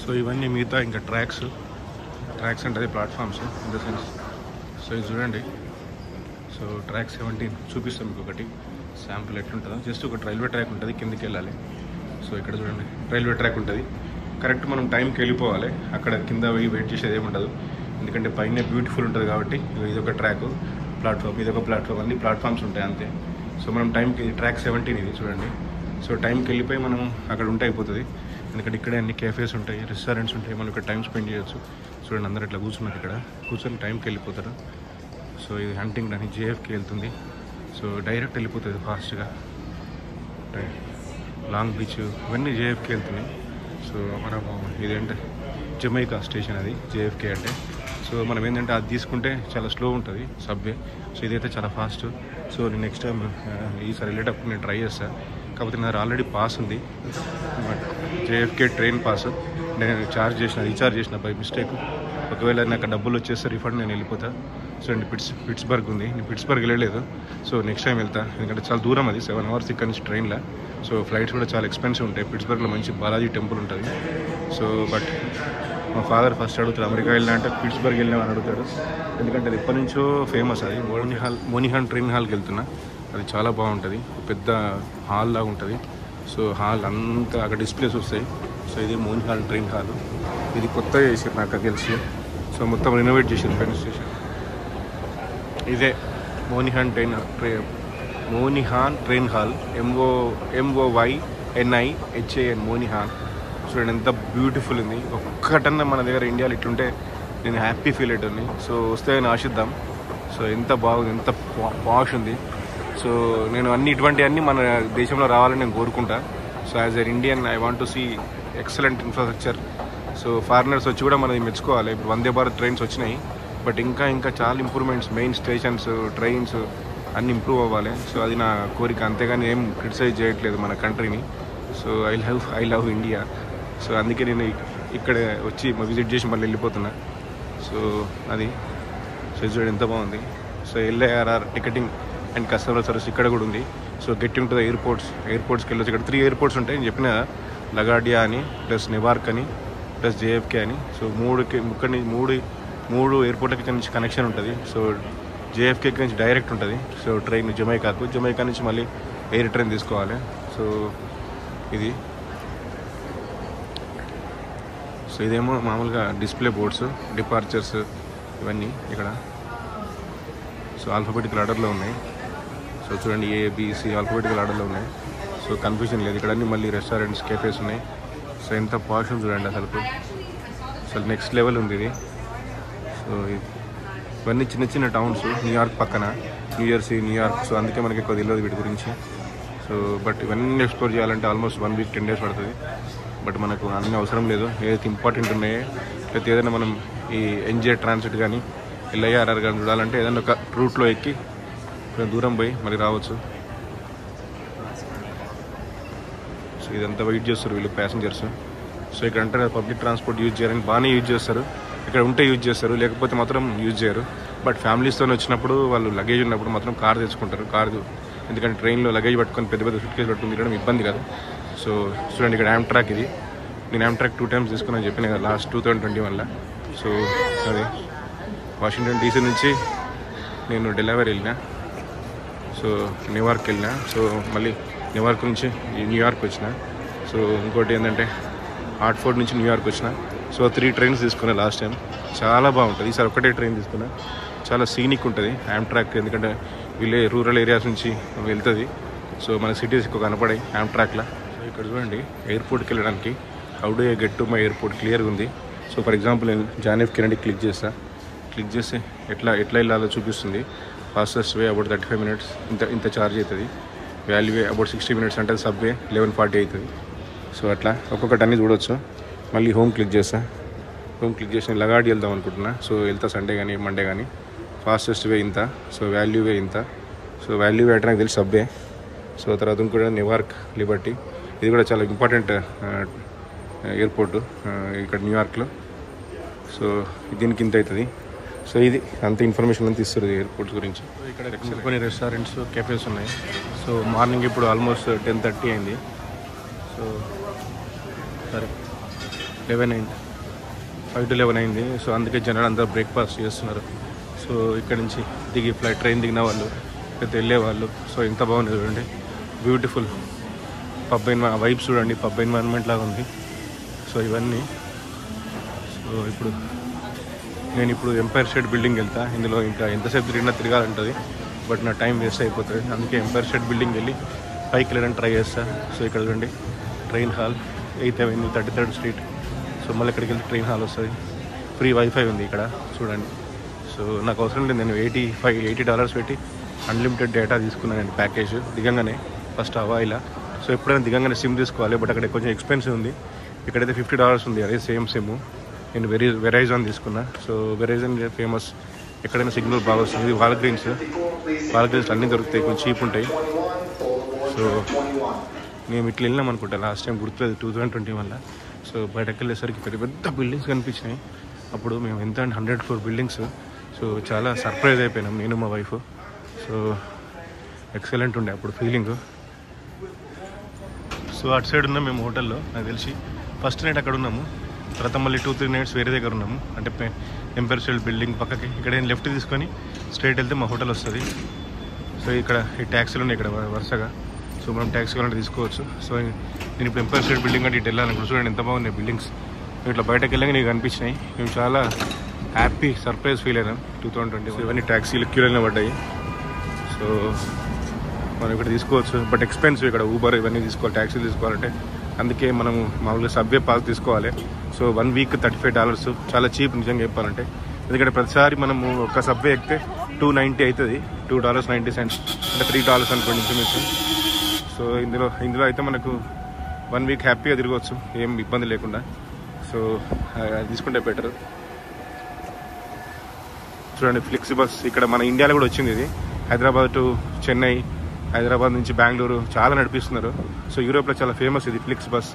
So ఇవన్నీ మిగతా ఇంకా ట్రాక్స్ అంటే platforms in the sense. So ఇది చూడండి. సో ట్రాక్ 17 చూపిస్తాం మీకు ఒకటి శాంపుల్ ఎట్లుంటుందో. జస్ట్ ఒక రైల్వే ట్రాక్ ఉంటుంది, కిందకి వెళ్ళాలి. సో ఇక్కడ చూడండి రైల్వే ట్రాక్ ఉంటుంది. కరెక్ట్ మనం టైంకి వెళ్ళిపోవాలి. అక్కడ కింద పోయి వెయిట్ చేసేది ఏమి ఉండదు, ఎందుకంటే పైన బ్యూటిఫుల్ ఉంటుంది కాబట్టి. ఇదొక ట్రాక్ ప్లాట్ఫామ్, ఇదొక ప్లాట్ఫామ్, అన్ని ప్లాట్ఫామ్స్ ఉంటాయి అంతే. సో మనం టైంకి ట్రాక్ 17 ఇది చూడండి. సో టైంకి వెళ్ళిపోయి మనం అక్కడ ఉంటే అయిపోతుంది, ఎందుకంటే ఇక్కడే అన్ని కేఫేస్ ఉంటాయి, రెస్టారెంట్స్ ఉంటాయి, మనం ఇక్కడ టైం స్పెండ్ చేయొచ్చు. చూడండి అందరు ఇట్లా కూర్చున్నారు, ఇక్కడ కూర్చొని టైంకి వెళ్ళిపోతారు. సో ఇది హంటింగ్ అని JFK వెళ్తుంది. సో డైరెక్ట్ వెళ్ళిపోతుంది ఫాస్ట్గా. లాంగ్ బీచ్ ఇవన్నీ JFK వెళ్తున్నాయి. సో మనము ఇదేంటే జమైకా స్టేషన్ అది JFK అంటే. సో మనం ఏంటంటే అది తీసుకుంటే చాలా స్లో ఉంటుంది సబ్వే. సో ఇదైతే చాలా ఫాస్ట్. సో నేను నెక్స్ట్ టైం ఈసారి వెళ్ళేటప్పుడు నేను ట్రై చేస్తాను. కాకపోతే నా ఆల్రెడీ పాస్ ఉంది, బట్ JFK ట్రైన్ పాస్ నేను రీఛార్జ్ చేసిన బై మిస్టేక్. ఒకవేళ నాకు డబ్బులు వచ్చేస్తే రిఫండ్ నేను వెళ్ళిపోతా. సో అండి పిట్స్బర్గ్ ఉంది, నేను పిట్స్బర్గ్ వెళ్ళలేదు. సో నెక్స్ట్ టైం వెళ్తా, ఎందుకంటే చాలా దూరం అది, 7 hours ఇక్కడ నుంచి ట్రైన్లో. సో ఫ్లైట్స్ కూడా చాలా ఎక్స్పెన్సివ్ ఉంటాయి. పిట్స్బర్గ్లో మంచి బాలాజీ టెంపుల్ ఉంటుంది. సో బట్ మా ఫాదర్ ఫస్ట్ అడుగుతాడు, అమెరికా వెళ్ళినా అంటే పిట్స్బర్గ్ వెళ్ళినా అని అడుగుతాడు, ఎందుకంటే అది ఎప్పటి నుంచో ఫేమస్. అది మోనిహాన్ ట్రైన్ హాల్కి వెళ్తున్నా, అది చాలా బాగుంటుంది, పెద్ద హాల్ లాగా ఉంటుంది. సో హాల్ అంతా అక్కడ డిస్ప్లేస్ వస్తాయి. సో ఇది మోనిహాన్ ట్రైన్ హాల్, ఇది కొత్తగా చేసారు నాకు తెలిసి. సో మొత్తం రెనోవేట్ చేసారు ట్రైన్ స్టేషన్. ఇదే మోనిహాన్ ట్రైన్ హాల్, MOYNIHAN మోనిహాన్. చూడండి ఎంత బ్యూటిఫుల్ ఉంది. ఒక్కటన్నా మన దగ్గర ఇండియాలో ఇట్లుంటే నేను హ్యాపీ ఫీల్ అవుతుంది. సో వస్తే అని ఆశిద్దాం. సో ఎంత బాగుంది, ఎంత పాష్ ఉంది. సో నేను ఇటువంటివన్నీ మన దేశంలో రావాలని నేను కోరుకుంటా. So as a Indian I want to see excellent infrastructure. So foreigners వచ్చి కూడా మనది మెచ్చుకోవాలి. ఇప్పుడు వందే భారత్ ట్రైన్స్ వచ్చినాయి, బట్ ఇంకా చాలా ఇంప్రూవ్మెంట్స్, మెయిన్ స్టేషన్స్, ట్రైన్స్ అన్నీ ఇంప్రూవ్ అవ్వాలి. సో అది నా కోరిక, అంతేగాని ఏం క్రిటిసైజ్ చేయట్లేదు మన కంట్రీని. So I love India. So అందుకే నేను ఇక్కడ వచ్చి విజిట్ చేసి మళ్ళీ వెళ్ళిపోతున్నా. సో అది చూడండి ఎంత బాగుంది. So LIRR ticketing and customer service ఇక్కడ కూడా ఉంది. సో గెట్టింగ్ టు ద ఎయిర్పోర్ట్స్కి వెళ్ళొచ్చు. ఇక్కడ 3 ఎయిర్పోర్ట్స్ ఉంటాయి నేను చెప్పిన, లగార్డియా అని, ప్లస్ నెవార్క్ అని, ప్లస్ JFK అని. సో మూడు ఎయిర్పోర్ట్లకి నుంచి కనెక్షన్ ఉంటుంది. సో JFK నుంచి డైరెక్ట్ ఉంటుంది. సో ట్రైన్ జమైకా నుంచి మళ్ళీ ఎయిర్ ట్రైన్ తీసుకోవాలి. సో ఇది సో ఇదేమో మామూలుగా డిస్ప్లే బోర్డ్స్, డిపార్చర్స్ ఇవన్నీ ఇక్కడ. సో ఆల్ఫాబెటికల్ ఆర్డర్లో ఉన్నాయి. సో చూడండి ABC ఆల్ఫాబెటికల్ ఆర్డర్లో ఉన్నాయి. సో కన్ఫ్యూజన్ లేదు. ఇక్కడ అన్నీ మళ్ళీ రెస్టారెంట్స్, కేఫేస్ ఉన్నాయి. సో ఎంత పాష్ చూడండి అసలు నెక్స్ట్ లెవెల్ ఉంది ఇది. సో ఇవన్నీ చిన్న టౌన్స్, న్యూయార్క్ పక్కన, న్యూజెర్సీ, న్యూయార్క్. సో అందుకే మనకి ఎక్కువ తెలియదు వీటి గురించి. సో బట్ ఇవన్నీ ఎక్స్ప్లోర్ చేయాలంటే ఆల్మోస్ట్ 1 week 10 days పడుతుంది. బట్ మనకు అన్నీ అవసరం లేదు. ఏదైతే ఇంపార్టెంట్ ఉన్నాయో, లేకపోతే ఏదైనా మనం ఈ NJ ట్రాన్సిట్ కానీ LIRR కానీ చూడాలంటే ఏదైనా ఒక రూట్లో ఎక్కి కొంచెం దూరం పోయి మళ్ళీ రావచ్చు. సో ఇదంతా వెయిట్ చేస్తారు వీళ్ళు ప్యాసింజర్స్. సో ఇక్కడ అంటే పబ్లిక్ ట్రాన్స్పోర్ట్ యూజ్ చేయాలని బాగానే యూజ్ చేస్తారు, ఇక్కడ ఉంటే యూజ్ చేస్తారు, లేకపోతే మాత్రం యూజ్ చేయరు. బట్ ఫ్యామిలీస్తో వచ్చినప్పుడు వాళ్ళు లగేజ్ ఉన్నప్పుడు మాత్రం కార్ తెచ్చుకుంటారు. ఎందుకంటే ట్రైన్లో లగేజ్ పట్టుకొని పెద్ద సూట్ కేసు పట్టుకుని తిరగడం ఇబ్బంది కదా. సో చూడండి ఇక్కడ Amtrak ఇది. నేను Amtrak 2 times తీసుకున్నాను చెప్పిన కదా, లాస్ట్ 2021లో. సో అది వాషింగ్టన్ DC నుంచి నేను డెలావేర్ వెళ్ళినా. సో న్యూయార్క్ వెళ్ళినా. సో మళ్ళీ న్యూయార్క్ నుంచి న్యూయార్క్ వచ్చిన. సో ఇంకోటి ఏంటంటే హార్ట్ఫోర్డ్ నుంచి న్యూయార్క్ వచ్చిన. సో 3 trains తీసుకున్నా లాస్ట్ టైం. చాలా బాగుంటుంది. ఈసారి ఒకటే ట్రైన్ తీసుకున్నా. చాలా సీనిక్ ఉంటుంది Amtrak, ఎందుకంటే రూరల్ ఏరియాస్ నుంచి వెళ్తుంది. సో మన సిటీస్ ఎక్కువ కనపడాయి Amtrakలో. సో ఇక్కడ చూడండి ఎయిర్పోర్ట్కి వెళ్ళడానికి how do I get to my airport క్లియర్గా ఉంది. సో ఫర్ ఎగ్జాంపుల్ నేను జాన్ ఎఫ్ కెనడీ క్లిక్ చేస్తే ఎట్లా వెళ్ళాలో చూపిస్తుంది. ఫాస్టెస్ట్ వే అబౌట్ 35 minutes, ఇంత ఛార్జ్ అవుతుంది. వాల్యూ వే అబౌట్ 60 minutes అంటే సబ్వే 11:40 అవుతుంది. సో అట్లా ఒక్కొక్కటి అన్నీ చూడవచ్చు. మళ్ళీ హోమ్ క్లిక్ చేసి లగాడి వెళ్దాం అనుకుంటున్నా. సో వెళ్తా సండే కానీ మండే కానీ. ఫాస్టెస్ట్ వే ఇంత, సో వాల్యూ వే ఇంత. సో వాల్యూ వే అంటే నాకు తెలిసి సబ్వే. సో తర్వాత ఇంకోటి నెవార్క్ లిబర్టీ, ఇది కూడా చాలా ఇంపార్టెంట్ ఎయిర్పోర్టు ఇక్కడ న్యూయార్క్లో. సో దీనికి ఇంత అవుతుంది. సో ఇది అంత ఇన్ఫర్మేషన్ అంతా ఇస్తుంది ఎయిర్పోర్ట్స్ గురించి. ఇక్కడ కొన్ని రెస్టారెంట్స్, కెఫేస్ ఉన్నాయి. సో మార్నింగ్ ఇప్పుడు ఆల్మోస్ట్ 10:30 అయింది. సో సరే 11 అయింది, 5 to 11 అయింది. సో అందుకే జనాలు అందరూ బ్రేక్ఫాస్ట్ చేస్తున్నారు. సో ఇక్కడ నుంచి దిగి ట్రైన్ దిగిన వాళ్ళు, అయితే వెళ్ళే వాళ్ళు. సో ఎంత బాగుంది చూడండి, బ్యూటిఫుల్ పబ్ వైబ్స్ చూడండి, పబ్ ఎన్వైరన్మెంట్ లాగా ఉంది. సో ఇవన్నీ. సో నేను ఇప్పుడు ఎంపైర్ స్టేట్ బిల్డింగ్ వెళ్తా. ఇందులో ఇంకా ఎంతసేపు తిరగాలంటుంది, బట్ నా టైం వేస్ట్ అయిపోతుంది. అందుకే ఎంపైర్ స్టేట్ బిల్డింగ్ వెళ్ళి పైకి వెళ్ళడానికి ట్రై చేస్తా. సో ఇక్కడ చూడండి train hall, 8th Avenue 33rd Street. So మళ్ళీ ఇక్కడికి వెళ్తే ట్రైన్ హాల్ వస్తుంది. ఫ్రీ వైఫై ఉంది ఇక్కడ చూడండి. సో నాకు అవసరం లేదు, నేను $80 పెట్టి అన్లిమిటెడ్ డేటా తీసుకున్నాను నేను ప్యాకేజ్ దిగంగానే, ఫస్ట్ ఇలా. సో ఎప్పుడైనా దిగంగానే సిమ్ తీసుకోవాలి, బట్ అక్కడ కొంచెం ఎక్స్పెన్సివ్ ఉంది. ఇక్కడైతే $50 ఉంది, అదే సేమ్ సిమ్. నేను వెరైజాన్ తీసుకున్నా. సో వెరైజాన్ ఫేమస్, ఎక్కడైనా సిగ్నల్ బాగా వస్తుంది. ఇది వాల్గ్రీన్స్ అన్నీ దొరుకుతాయి, కొంచెం చీప్ ఉంటాయి. సో మేము ఇట్లా వెళ్ళినాం అనుకుంటా లాస్ట్ టైం, గుర్తులేదు 2021లో. సో బయటకు వెళ్ళేసరికి పెద్ద పెద్ద బిల్డింగ్స్ కనిపించినాయి. అప్పుడు మేము ఎంత అంటే 100 floor బిల్డింగ్స్. సో చాలా సర్ప్రైజ్ అయిపోయినాం నేను మా వైఫ్. సో ఎక్సలెంట్ ఉండే అప్పుడు ఫీలింగ్. సో అటు సైడ్ ఉన్నాం మేము హోటల్లో, నాకు తెలిసి ఫస్ట్ నైట్ అక్కడ ఉన్నాము. తర్వాత మళ్ళీ 2-3 nights వేరే దగ్గర ఉన్నాము, అంటే ఎంపైర్ స్టేట్ బిల్డింగ్ పక్కకి. ఇక్కడ లెఫ్ట్ తీసుకొని స్ట్రైట్ వెళ్తే మా హోటల్ వస్తుంది. సో ఇక్కడ ఈ ట్యాక్సీలు ఉన్నాయి ఇక్కడ వరుసగా. సో మనం ట్యాక్సీ కావాలంటే తీసుకోవచ్చు. సో నేను ఇప్పుడు ఎంపైర్ స్టేట్ బిల్డింగ్ అంటే ఇటు వెళ్ళాలనుకుంటు. చూడండి ఎంత బాగున్నాయి బిల్డింగ్స్. ఇట్లా బయటకు వెళ్ళాక నీకు కనిపించినాయి. మేము చాలా హ్యాపీ సర్ప్రైజ్ ఫీల్ అయినాం 2020. సో ఇవన్నీ ట్యాక్సీలు క్యూలో పడ్డాయి. సో మనం ఇక్కడ తీసుకోవచ్చు, బట్ ఎక్స్పెన్సివ్ ఇక్కడ ఊబర్ ఇవన్నీ తీసుకోవాలి, ట్యాక్సీలు తీసుకోవాలంటే. అందుకే మనం మామూలుగా సబ్వే పాస్ తీసుకోవాలి. సో 1 week $35, చాలా చీప్ నిజంగా చెప్పాలంటే. ఎందుకంటే ప్రతిసారి మనము ఒక సబ్వే ఎక్కితే $2.90 అవుతుంది, $2.90, అంటే $3 అనుకోండి ఇంచుమించు. సో ఇందులో అయితే మనకు 1 week హ్యాపీగా తిరగవచ్చు, ఏం ఇబ్బంది లేకుండా. సో అది తీసుకుంటే బెటర్. చూడండి ఫ్లెక్సీ బస్, ఇక్కడ మన ఇండియాలో కూడా వచ్చింది ఇది. హైదరాబాద్ టు చెన్నై, హైదరాబాద్ నుంచి బెంగళూరు చాలా నడిపిస్తున్నారు. సో యూరోప్లో చాలా ఫేమస్ ఇది ఫ్లిక్స్ బస్.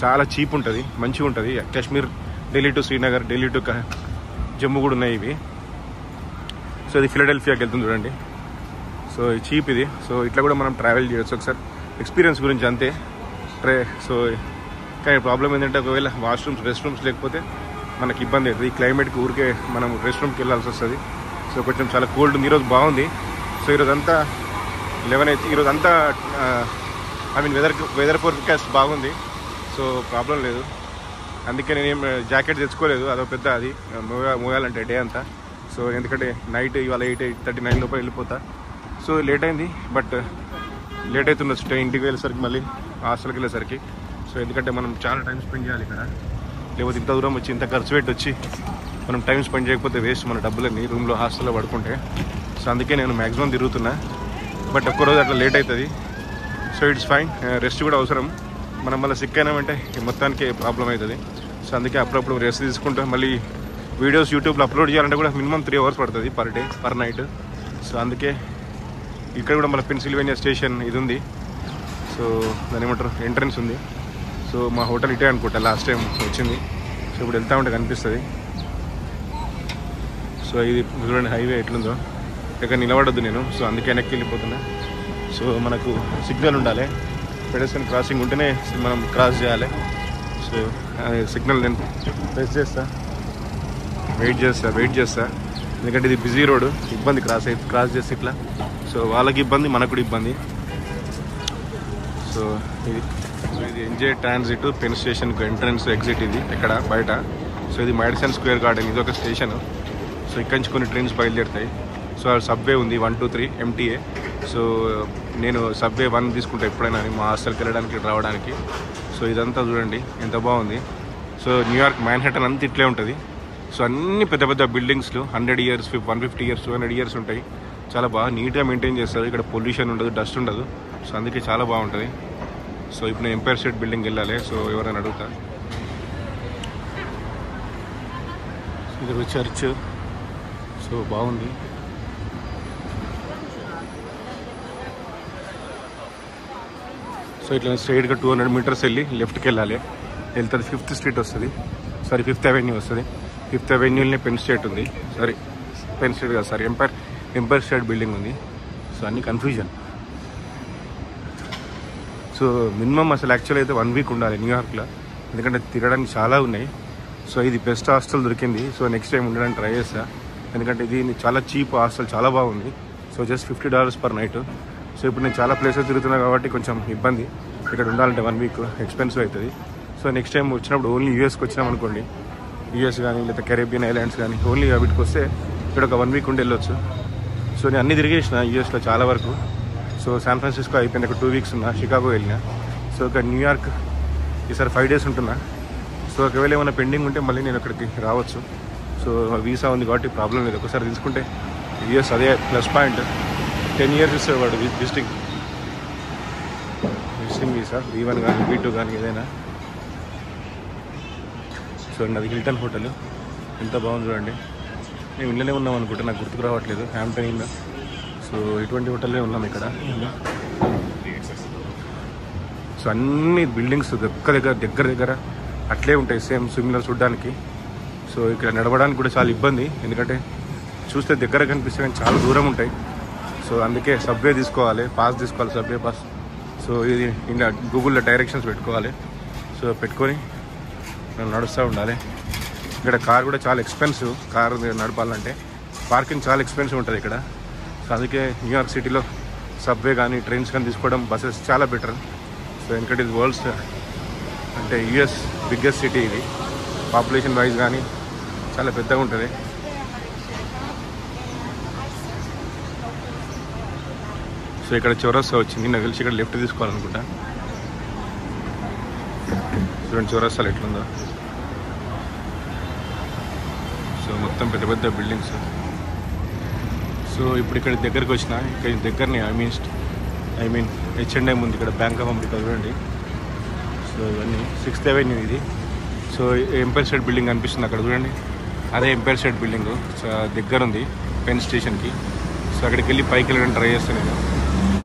చాలా చీప్ ఉంటుంది, మంచిగా ఉంటుంది. కాశ్మీర్, ఢిల్లీ టు శ్రీనగర్, ఢిల్లీ టు జమ్మూ కూడా ఉన్నాయి ఇవి. సో ఇది ఫిలడెల్ఫియాకి వెళ్తుంది చూడండి. సో చీప్ ఇది. సో ఇట్లా కూడా మనం ట్రావెల్ చేయొచ్చు. ఒకసారి ఎక్స్పీరియన్స్ గురించి అంతే. సో కానీ ప్రాబ్లం ఏంటంటే ఒకవేళ రెస్ట్ రూమ్స్ లేకపోతే మనకి ఇబ్బంది అవుతుంది. ఈ క్లైమేట్కి ఊరికే మనం రెస్ట్ రూమ్కి వెళ్ళాల్సి వస్తుంది. సో కొంచెం చాలా కోల్డ్ ఉంది. ఈరోజు బాగుంది. సో ఈరోజంతా 11 అయితే ఈరోజంతా వెదర్ ఫోర్కాస్ట్ బాగుంది. సో ప్రాబ్లం లేదు. అందుకే నేనేం జాకెట్ తెచ్చుకోలేదు, అదో పెద్ద అది మోయాలంటే డే అంతా. సో ఎందుకంటే నైట్ ఇవాళ 8:39 లోపల వెళ్ళిపోతా. సో లేట్ అయింది, బట్ లేట్ అవుతుండొచ్చు ఇంటికి వెళ్ళేసరికి, మళ్ళీ హాస్టల్కి వెళ్ళేసరికి. సో ఎందుకంటే మనం చాలా టైం స్పెండ్ చేయాలి ఇక్కడ, లేకపోతే ఇంత దూరం వచ్చి ఇంత ఖర్చు పెట్టి వచ్చి మనం టైం స్పెండ్ చేయకపోతే వేస్ట్ మన డబ్బులన్నీ రూమ్లో హాస్టల్లో పడుకుంటే. సో అందుకే నేను మ్యాక్సిమం తిరుగుతున్నా, బట్ ఒక్కరోజు అట్లా లేట్ అవుతుంది. సో ఇట్స్ ఫైన్, రెస్ట్ కూడా అవసరం. మనం మళ్ళీ సిక్ అయినామంటే మొత్తానికి ప్రాబ్లం అవుతుంది. సో అందుకే అప్పుడప్పుడు రెస్ట్ తీసుకుంటాం. మళ్ళీ వీడియోస్ యూట్యూబ్లో అప్లోడ్ చేయాలంటే కూడా మినిమం 3 hours పడుతుంది per day, per night. So అందుకే ఇక్కడ కూడా మన పెన్సిల్వేనియా స్టేషన్ ఇది ఉంది. సో దాని ఏమంటారు ఎంట్రన్స్ ఉంది. సో మా హోటల్ ఇటే అనుకుంటా లాస్ట్ టైం వచ్చింది. సో ఇప్పుడు వెళ్తా ఉంటే కనిపిస్తుంది. సో ఇది చూడండి హైవే ఎట్లుందో, ఇక్కడ నిలబడొద్దు నేను. సో అందుకే వెనక్కి వెళ్ళిపోతున్నా. సో మనకు సిగ్నల్ ఉండాలి, పెడెస్ట్రియన్ క్రాసింగ్ ఉంటేనే మనం క్రాస్ చేయాలి. సో సిగ్నల్ నేను ప్రెస్ చేస్తా, వెయిట్ చేస్తా. ఎందుకంటే ఇది బిజీ రోడ్, ఇబ్బంది క్రాస్ చేస్తే ఇట్లా. సో వాళ్ళకి ఇబ్బంది, మనకు కూడా ఇబ్బంది. సో ఇది ఎన్జే ట్రాన్సిట్ పెన్ స్టేషన్కు ఎంట్రన్స్ ఎగ్జిట్ ఇది ఇక్కడ బయట. సో ఇది మ్యాడిసన్ స్క్వేర్ గార్డెన్, ఇది ఒక స్టేషన్. సో ఇక్కడి నుంచి కొన్ని ట్రైన్స్ బయలుదేరుతాయి. సో సబ్వే ఉంది 1, 2, 3 MTA. సో నేను సబ్వే 1 తీసుకుంటా ఎప్పుడైనా మా హాస్టల్కి వెళ్ళడానికి రావడానికి. సో ఇదంతా చూడండి ఎంత బాగుంది. సో న్యూయార్క్ మ్యాన్హాటన్ అంతా ఇట్లే ఉంటుంది. సో అన్ని పెద్ద పెద్ద బిల్డింగ్స్లు 100 years, 150 years, 200 years ఉంటాయి. చాలా బాగా నీట్గా మెయింటైన్ చేస్తారు. ఇక్కడ పొల్యూషన్ ఉండదు, డస్ట్ ఉండదు. సో అందుకే చాలా బాగుంటుంది. సో ఇప్పుడు నేను ఎంపైర్ స్టేట్ బిల్డింగ్ వెళ్ళాలి. సో ఎవరైనా అడుగుతా. ఇది చర్చ్. సో బాగుంది. సో ఇట్లా స్ట్రైట్గా 200 meters వెళ్ళి లెఫ్ట్కి వెళ్ళాలి. వెళ్తుంది 5th Street వస్తుంది, సారీ 5th Avenue వస్తుంది. 5th Avenueలోనే పెన్ స్టేట్ ఉంది. సారీ పెన్ స్టేట్ కాదు, సారీ ఎంపైర్ స్టేట్ బిల్డింగ్ ఉంది. సో అన్ని కన్ఫ్యూజన్. సో మినిమం అసలు యాక్చువల్ అయితే 1 week ఉండాలి న్యూయార్క్లో. ఎందుకంటే తిరగడానికి చాలా ఉన్నాయి. సో ఇది బెస్ట్ హాస్టల్ దొరికింది. సో నెక్స్ట్ టైం ఉండడానికి ట్రై చేస్తా, ఎందుకంటే ఇది చాలా చీప్ హాస్టల్, చాలా బాగుంది. So just $50 per night. So ఇప్పుడు నేను చాలా ప్లేసెస్ తిరుగుతున్నా కాబట్టి కొంచెం ఇబ్బంది, ఇక్కడ ఉండాలంటే 1 వీక్ ఎక్స్పెన్సివ్ అవుతుంది. సో నెక్స్ట్ టైం వచ్చినప్పుడు ఓన్లీ యూఎస్కి వచ్చినాం అనుకోండి, యూఎస్ కానీ లేదా కెరేబియన్ ఐలాండ్స్ కానీ ఓన్లీ వీటికి వస్తే ఇక్కడ ఒక 1 వీక్ ఉండి వెళ్ళొచ్చు. సో నేను అన్ని తిరిగేసిన యూఎస్లో చాలా వరకు. సో శాన్ ఫ్రాన్సిస్కో అయిపోయింది, ఒక 2 వీక్స్ ఉన్నా. షికాగో వెళ్ళినా. సో ఇక్కడ న్యూయార్క్ ఈసారి 5 డేస్ ఉంటున్నా. సో ఒకవేళ ఏమైనా పెండింగ్ ఉంటే మళ్ళీ నేను అక్కడికి రావచ్చు. సో వీసా ఉంది కాబట్టి ప్రాబ్లం లేదు. ఒకసారి తీసుకుంటే యూఎస్ అదే ప్లస్ పాయింట్. 10 years ఇచ్చేవాడు విజిటింగ్ వీసా, B1 కానీ B2 కానీ ఏదైనా. సో అది హిల్టన్ హోటల్ ఎంత బాగుంది చూడండి. మేము ఇళ్ళనే ఉన్నాం అనుకుంటే, నాకు గుర్తుకు రావట్లేదు. Hampton in. సో ఇటువంటి హోటల్లే ఉన్నాం ఇక్కడ. సో అన్ని బిల్డింగ్స్ దగ్గర అట్లే ఉంటాయి, సేమ్ సిమిలర్ చూడడానికి. సో ఇక్కడ నడవడానికి కూడా చాలా ఇబ్బంది, ఎందుకంటే చూస్తే దగ్గర కనిపిస్తే కానీ చాలా దూరం ఉంటాయి. సో అందుకే సబ్వే తీసుకోవాలి, పాస్ తీసుకోవాలి, సబ్వే పాస్. సో ఇది ఇంకా గూగుల్లో డైరెక్షన్స్ పెట్టుకోవాలి. సో పెట్టుకొని నడుస్తూ ఉండాలి. ఇక్కడ కార్ కూడా చాలా ఎక్స్పెన్సివ్, కార్ నడపాలంటే పార్కింగ్ చాలా ఎక్స్పెన్సివ్ ఉంటుంది ఇక్కడ. సో అందుకే న్యూయార్క్ సిటీలో సబ్వే కానీ ట్రైన్స్ కానీ తీసుకోవడం, బస్సెస్ చాలా బెటర్. సో ఎందుకంటే ఇది వరల్డ్స్ అంటే యూఎస్ బిగ్గెస్ట్ సిటీ, ఇది పాపులేషన్ వైజ్ కానీ చాలా పెద్దగా ఉంటుంది. సో ఇక్కడ చౌరస్తా వచ్చింది, నాకు తెలిసి ఇక్కడ లెఫ్ట్ తీసుకోవాలనుకుంటా. చూడండి చౌరస్తాలు ఎట్లుందో. సో మొత్తం పెద్ద పెద్ద బిల్డింగ్స్. సో ఇప్పుడు ఇక్కడ దగ్గరికి వచ్చిన, ఇక్కడ దగ్గరనే ఐ మీన్ H&M ఉంది ఇక్కడ, బ్యాంక్ ఆఫ్ అమెరికా చూడండి. సో ఇవన్నీ 6th Avenue ఇది. సో ఎంపైర్ స్టేట్ బిల్డింగ్ అనిపిస్తుంది అక్కడ చూడండి, అదే ఎంపైర్ స్టేట్ బిల్డింగ్. సో దగ్గర ఉంది పెన్ స్టేషన్కి. సో అక్కడికి వెళ్ళి పైకి వెళ్ళడానికి ట్రై చేస్తాను నేను.